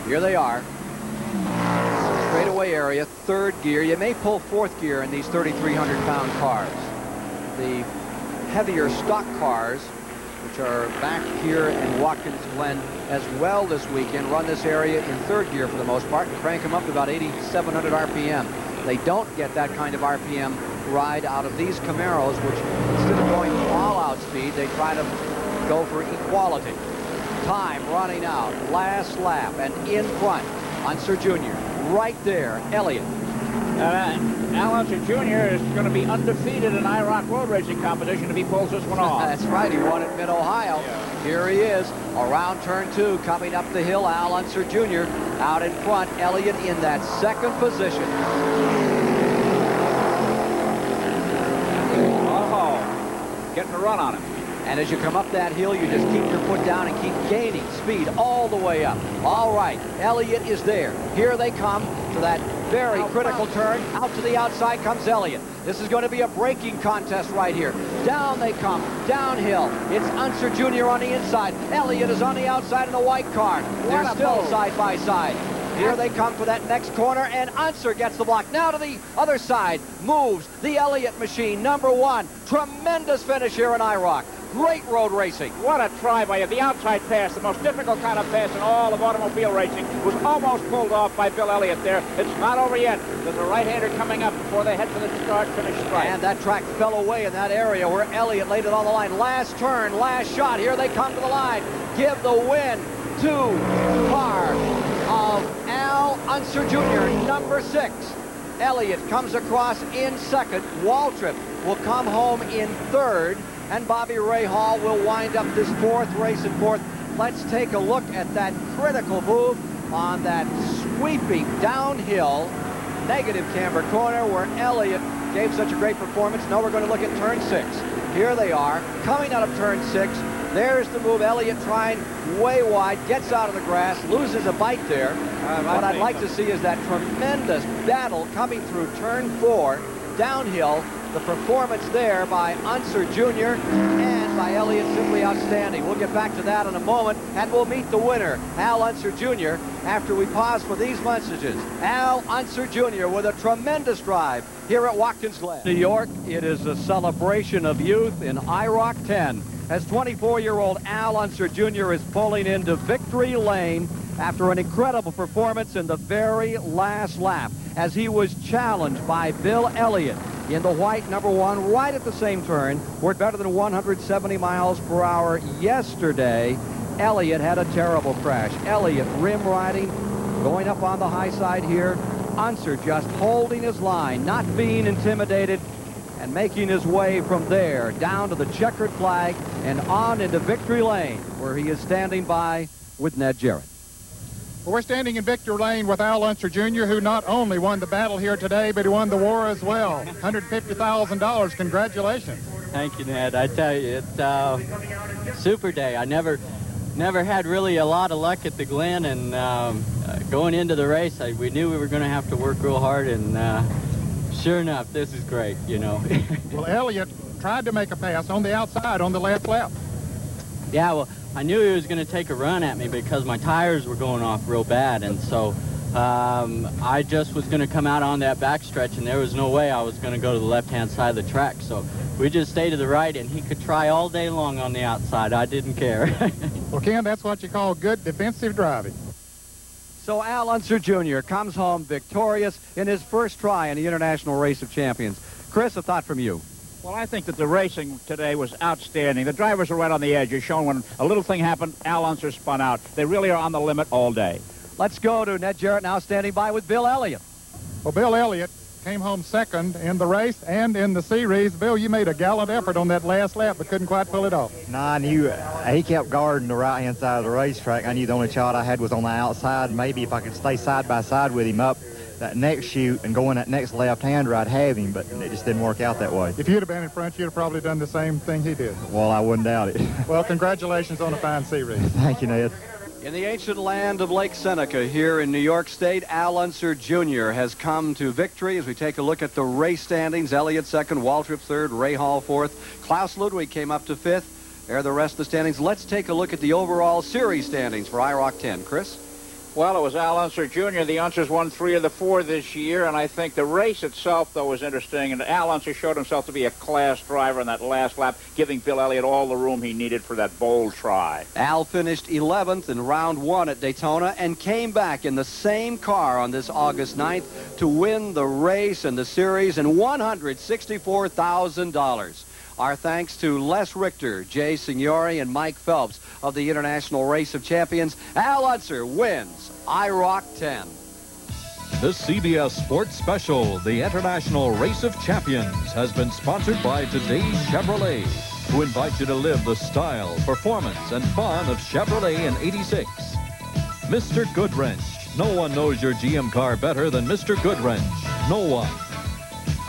Here they are. Straightaway area, third gear. You may pull fourth gear in these 3,300-pound cars. The heavier stock cars, which are back here in Watkins, Glen as well this weekend, run this area in third gear for the most part and crank them up to about 8,700 RPM. They don't get that kind of RPM ride out of these Camaros, which instead of going all-out speed, they try to go for equality. Time running out, last lap, and in front, Unser Jr. right there, Elliott. Al Unser Jr. is going to be undefeated in IROC road racing competition if he pulls this one off. That's right, he won at Mid-Ohio. Yeah. Here he is, around turn 2, coming up the hill, Al Unser Jr. out in front, Elliott in that second position. Oh, getting a run on him. And as you come up that hill, you just keep your foot down and keep gaining speed all the way up. All right, Elliott is there. Here they come to that very critical turn. Out to the outside comes Elliott. This is going to be a braking contest right here. Down they come, downhill. It's Unser Jr. on the inside. Elliott is on the outside in the white car. They're still side by side. Here they come for that next corner, and Unser gets the block. Now to the other side, moves the Elliott machine, number 1. Tremendous finish here in IROC. Great road racing. What a try by the outside pass, the most difficult kind of pass in all of automobile racing, was almost pulled off by Bill Elliott there. It's not over yet. There's a right-hander coming up before they head to the start-finish stripe. And that track fell away in that area where Elliott laid it on the line. Last turn, last shot. Here they come to the line. Give the win to car of Al Unser Jr., number 6. Elliott comes across in second. Waltrip will come home in third. And Bobby Ray Hall will wind up this fourth race in fourth. Let's take a look at that critical move on that sweeping downhill negative camber corner where Elliott gave such a great performance. Now we're going to look at turn 6. Here they are coming out of turn 6. There's the move. Elliott trying way wide, gets out of the grass, loses a bite there. What I'd like to see is that tremendous battle coming through turn 4 downhill. The performance there by Unser Jr. and by Elliott simply outstanding. We'll get back to that in a moment, and we'll meet the winner, Al Unser Jr., after we pause for these messages. Al Unser Jr. with a tremendous drive here at Watkins Glen. New York, it is a celebration of youth in IROC 10 as 24-year-old Al Unser Jr. is pulling into victory lane after an incredible performance in the very last lap as he was challenged by Bill Elliott in the white number 1 right at the same turn. We're better than 170 miles per hour yesterday. Elliott had a terrible crash. Elliott rim riding, going up on the high side here. Unser just holding his line, not being intimidated, and making his way from there down to the checkered flag and on into victory lane, where he is standing by with Ned Jarrett. Well, we're standing in victory lane with Al Unser Jr., who not only won the battle here today, but he won the war as well. $150,000. Congratulations. Thank you, Ned. I tell you, it's super day. I never had really a lot of luck at the Glen, and going into the race, we knew we were going to have to work real hard, and sure enough, this is great, you know. Well, Elliott tried to make a pass on the outside on the last lap. Yeah, well, I knew he was going to take a run at me because my tires were going off real bad, and so I just was going to come out on that backstretch, and there was no way I was going to go to the left-hand side of the track. So we just stayed to the right, and he could try all day long on the outside. I didn't care. Well, Ken, that's what you call good defensive driving. So Al Unser Jr. comes home victorious in his first try in the International Race of Champions. Chris, a thought from you. Well, I think that the racing today was outstanding. The drivers are right on the edge. You're showing when a little thing happened, Al Unser spun out. They really are on the limit all day. Let's go to Ned Jarrett, now standing by with Bill Elliott. Well, Bill Elliott came home second in the race and in the series. Bill, you made a gallant effort on that last lap, but couldn't quite pull it off. No, I knew he kept guarding the right-hand side of the racetrack. I knew the only shot I had was on the outside. Maybe if I could stay side by side with him up that next chute and go in that next left-hander, I'd have him, but it just didn't work out that way. If you'd have been in front, you'd have probably done the same thing he did. Well, I wouldn't doubt it. Well, congratulations on a fine series. Thank you, Ned. In the ancient land of Lake Seneca here in New York State, Al Unser Jr. has come to victory as we take a look at the race standings. Elliott second, Waltrip third, Ray Hall fourth. Klaus Ludwig came up to fifth. There are the rest of the standings. Let's take a look at the overall series standings for IROC 10. Chris? Well, it was Al Unser Jr. The Unsers won 3 of the 4 this year, and I think the race itself, though, was interesting. And Al Unser showed himself to be a class driver in that last lap, giving Bill Elliott all the room he needed for that bold try. Al finished 11th in round 1 at Daytona and came back in the same car on this August 9th to win the race and the series and $164,000. Our thanks to Les Richter, Jay Signori, and Mike Phelps of the International Race of Champions. Al Unser wins IROC 10. This CBS Sports Special, the International Race of Champions, has been sponsored by today's Chevrolet, who invite you to live the style, performance, and fun of Chevrolet in '86. Mr. Goodwrench. No one knows your GM car better than Mr. Goodwrench. No one.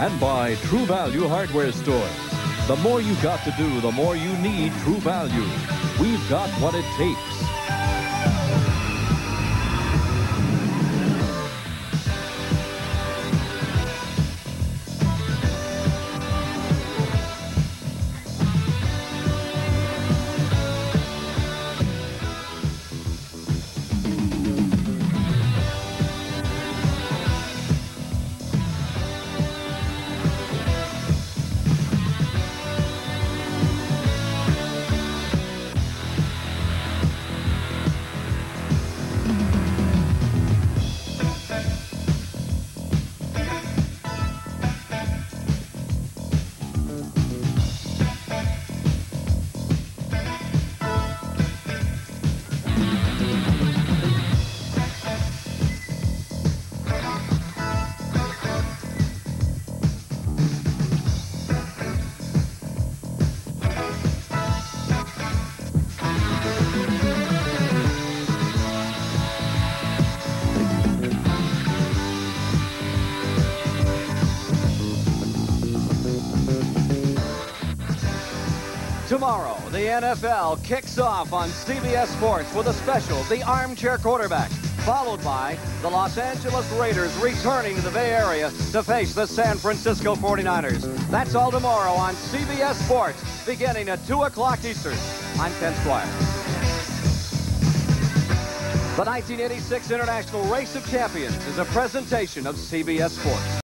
And by True Value Hardware Stores. The more you got to do, the more you need True Value. We've got what it takes. Tomorrow, the NFL kicks off on CBS Sports with a special, The Armchair Quarterback, followed by the Los Angeles Raiders returning to the Bay Area to face the San Francisco 49ers. That's all tomorrow on CBS Sports, beginning at 2 o'clock Eastern. I'm Ken Squire. The 1986 International Race of Champions is a presentation of CBS Sports.